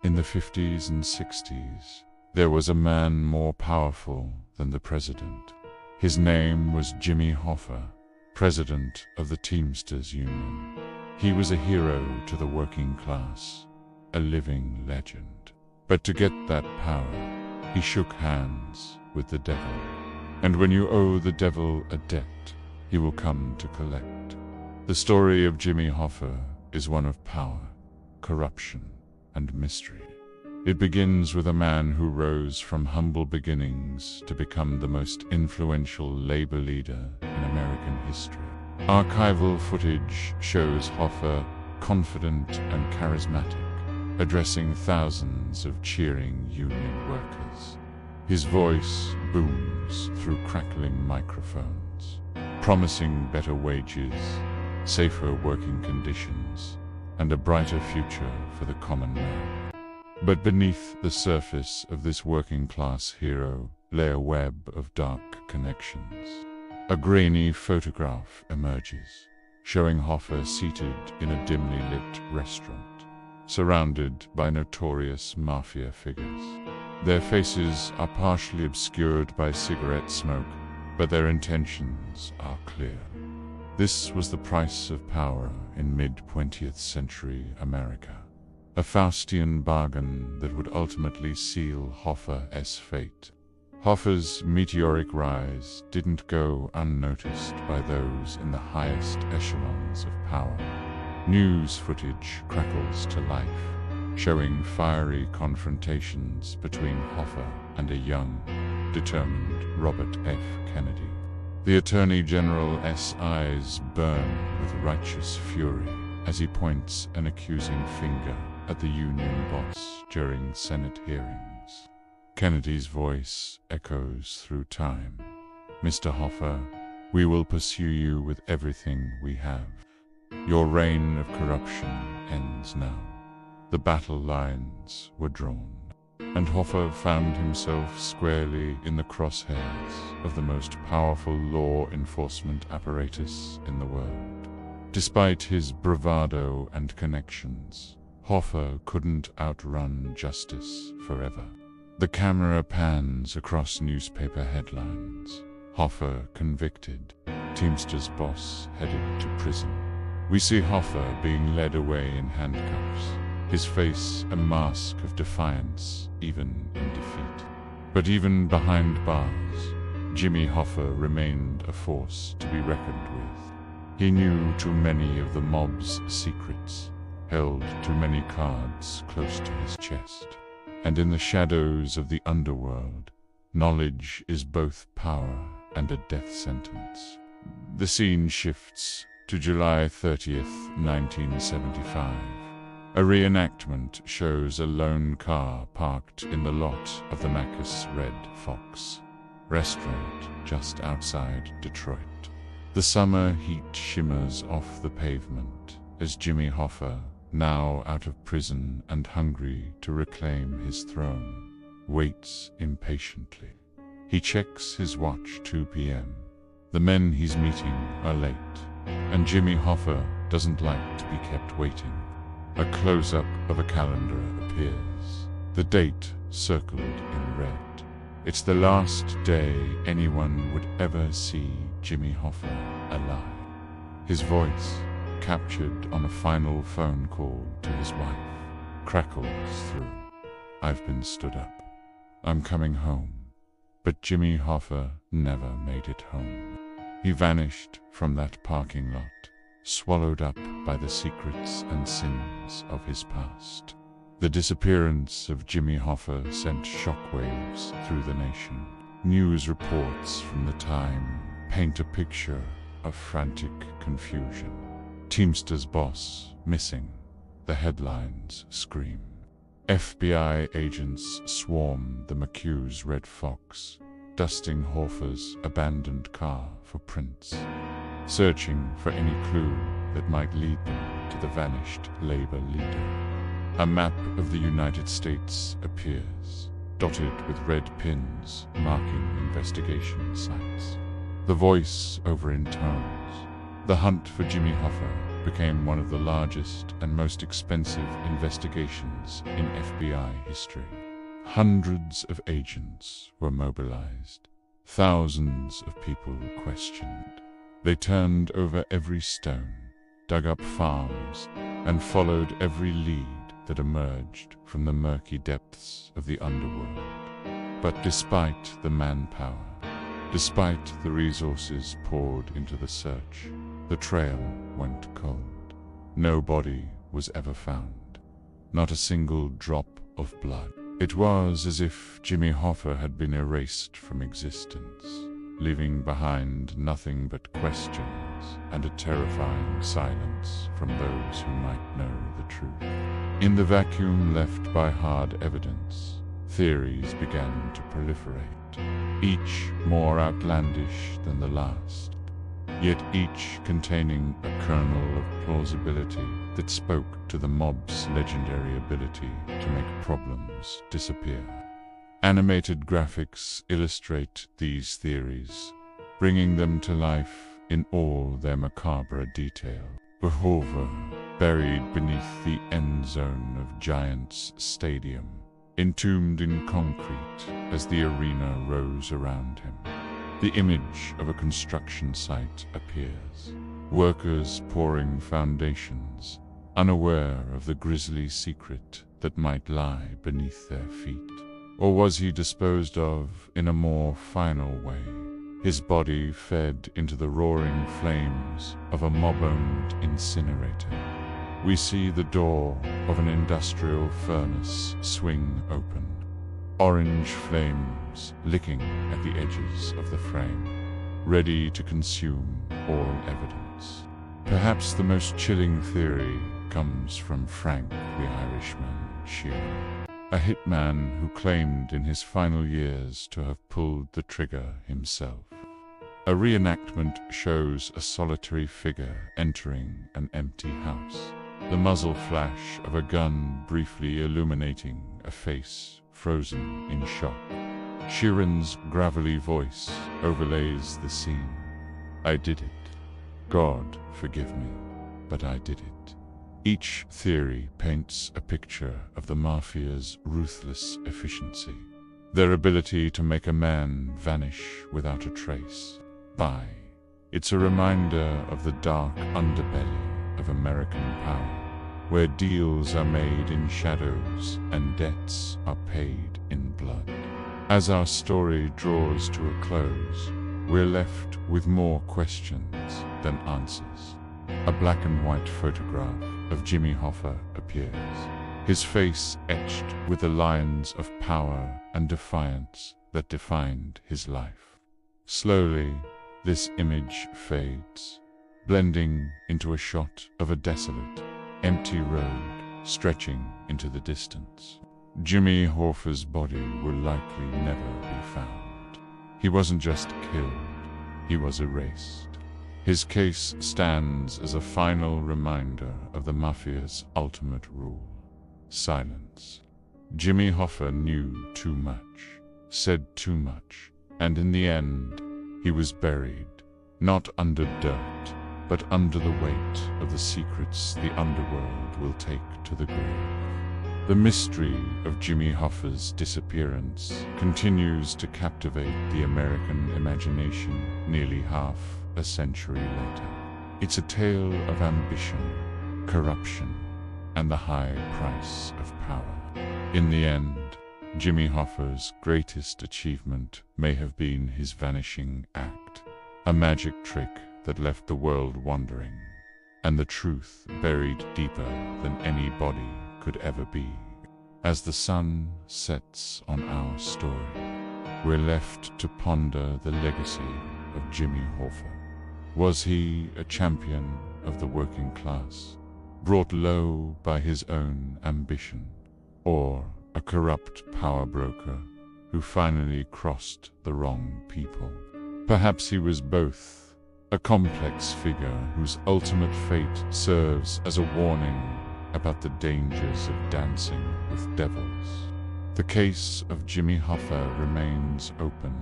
In the 50s and 60s, there was a man more powerful than the president. His name was Jimmy Hoffa, president of the Teamsters Union. He was a hero to the working class, a living legend. But to get that power, he shook hands with the devil. And when you owe the devil a debt, he will come to collect. The story of Jimmy Hoffa is one of power, corruption, and mystery. It begins with a man who rose from humble beginnings to become the most influential labor leader in American history. Archival footage shows Hoffa confident and charismatic, addressing thousands of cheering union workers. His voice booms through crackling microphones, promising better wages, safer working conditions, and a brighter future for the common man. But beneath the surface of this working-class hero lay a web of dark connections. A grainy photograph emerges, showing Hoffa seated in a dimly lit restaurant, surrounded by notorious Mafia figures. Their faces are partially obscured by cigarette smoke, but their intentions are clear. This was the price of power in mid-20th century America. A Faustian bargain that would ultimately seal Hoffa's fate. Hoffa's meteoric rise didn't go unnoticed by those in the highest echelons of power. News footage crackles to life, showing fiery confrontations between Hoffa and a young, determined Robert F. Kennedy. The Attorney General's eyes burn with righteous fury as he points an accusing finger at the union boss during Senate hearings. Kennedy's voice echoes through time. "Mr. Hoffa, we will pursue you with everything we have. Your reign of corruption ends now." The battle lines were drawn, and Hoffa found himself squarely in the crosshairs of the most powerful law enforcement apparatus in the world. Despite his bravado and connections, Hoffa couldn't outrun justice forever. The camera pans across newspaper headlines. Hoffa convicted, Teamsters boss headed to prison. We see Hoffa being led away in handcuffs, his face a mask of defiance even in defeat. But even behind bars, Jimmy Hoffa remained a force to be reckoned with. He knew too many of the mob's secrets, held too many cards close to his chest. And in the shadows of the underworld, knowledge is both power and a death sentence. The scene shifts to July 30th, 1975. A reenactment shows a lone car parked in the lot of the Machus Red Fox restaurant just outside Detroit. The summer heat shimmers off the pavement as Jimmy Hoffa, now out of prison and hungry to reclaim his throne, waits impatiently. He checks his watch, 2 p.m. The men he's meeting are late, and Jimmy Hoffa doesn't like to be kept waiting. A close-up of a calendar appears, the date circled in red. It's the last day anyone would ever see Jimmy Hoffa alive. His voice, captured on a final phone call to his wife, crackles through. "I've been stood up. I'm coming home." But Jimmy Hoffa never made it home. He vanished from that parking lot, swallowed up by the secrets and sins of his past. The disappearance of Jimmy Hoffa sent shockwaves through the nation. News reports from the time paint a picture of frantic confusion. Teamsters boss missing. The headlines scream. FBI agents swarm the Machus Red Fox, dusting Hoffa's abandoned car for prints, searching for any clue that might lead them to the vanished labor leader. A map of the United States appears, dotted with red pins marking investigation sites. The voice over intones. The hunt for Jimmy Hoffa became one of the largest and most expensive investigations in FBI history. Hundreds of agents were mobilized. Thousands of people questioned. They turned over every stone, dug up farms, and followed every lead that emerged from the murky depths of the underworld. But despite the manpower, despite the resources poured into the search, the trail went cold. No body was ever found, not a single drop of blood. It was as if Jimmy Hoffa had been erased from existence, leaving behind nothing but questions and a terrifying silence from those who might know the truth. In the vacuum left by hard evidence, theories began to proliferate, each more outlandish than the last, yet each containing a kernel of plausibility that spoke to the mob's legendary ability to make problems disappear. Animated graphics illustrate these theories, bringing them to life in all their macabre detail. Jehovah, buried beneath the end zone of Giants Stadium, entombed in concrete as the arena rose around him. The image of a construction site appears, workers pouring foundations, unaware of the grisly secret that might lie beneath their feet. Or was he disposed of in a more final way, his body fed into the roaring flames of a mob-owned incinerator? We see the door of an industrial furnace swing open, orange flames licking at the edges of the frame, ready to consume all evidence. Perhaps the most chilling theory comes from Frank the Irishman Sheeran, a hitman who claimed in his final years to have pulled the trigger himself. A reenactment shows a solitary figure entering an empty house, the muzzle flash of a gun briefly illuminating a face frozen in shock. Sheeran's gravelly voice overlays the scene. I did it. God forgive me, but I did it. Each theory paints a picture of the Mafia's ruthless efficiency, their ability to make a man vanish without a trace. It's a reminder of the dark underbelly of American power, where deals are made in shadows and debts are paid in blood. As our story draws to a close, we're left with more questions than answers. A black and white photograph of Jimmy Hoffa appears, his face etched with the lines of power and defiance that defined his life. Slowly, this image fades, blending into a shot of a desolate, empty road stretching into the distance. Jimmy Hoffa's body will likely never be found. He wasn't just killed, he was erased. His case stands as a final reminder of the Mafia's ultimate rule: silence. Jimmy Hoffa knew too much, said too much, and in the end, he was buried, not under dirt, but under the weight of the secrets the underworld will take to the grave. The mystery of Jimmy Hoffa's disappearance continues to captivate the American imagination nearly half a century later. It's a tale of ambition, corruption, and the high price of power. In the end, Jimmy Hoffa's greatest achievement may have been his vanishing act, a magic trick that left the world wondering, and the truth buried deeper than any body could ever be. As the sun sets on our story, we're left to ponder the legacy of Jimmy Hoffa. Was he a champion of the working class, brought low by his own ambition, or a corrupt power broker who finally crossed the wrong people? Perhaps he was both, a complex figure whose ultimate fate serves as a warning about the dangers of dancing with devils. The case of Jimmy Hoffa remains open,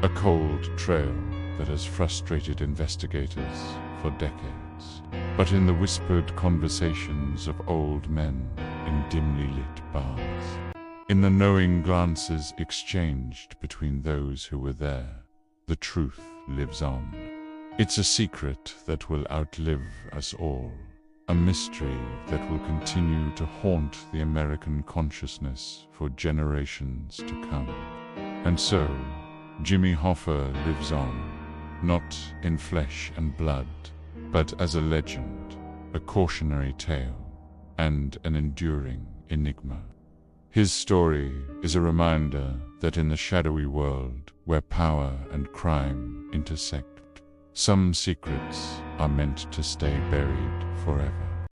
a cold trail that has frustrated investigators for decades. but in the whispered conversations of old men in dimly lit bars. In the knowing glances exchanged between those who were there, the truth lives on. It's a secret that will outlive us all, a mystery that will continue to haunt the American consciousness for generations to come. And so, Jimmy Hoffa lives on, not in flesh and blood, but as a legend, a cautionary tale, and an enduring enigma. His story is a reminder that in the shadowy world where power and crime intersect, some secrets are meant to stay buried forever.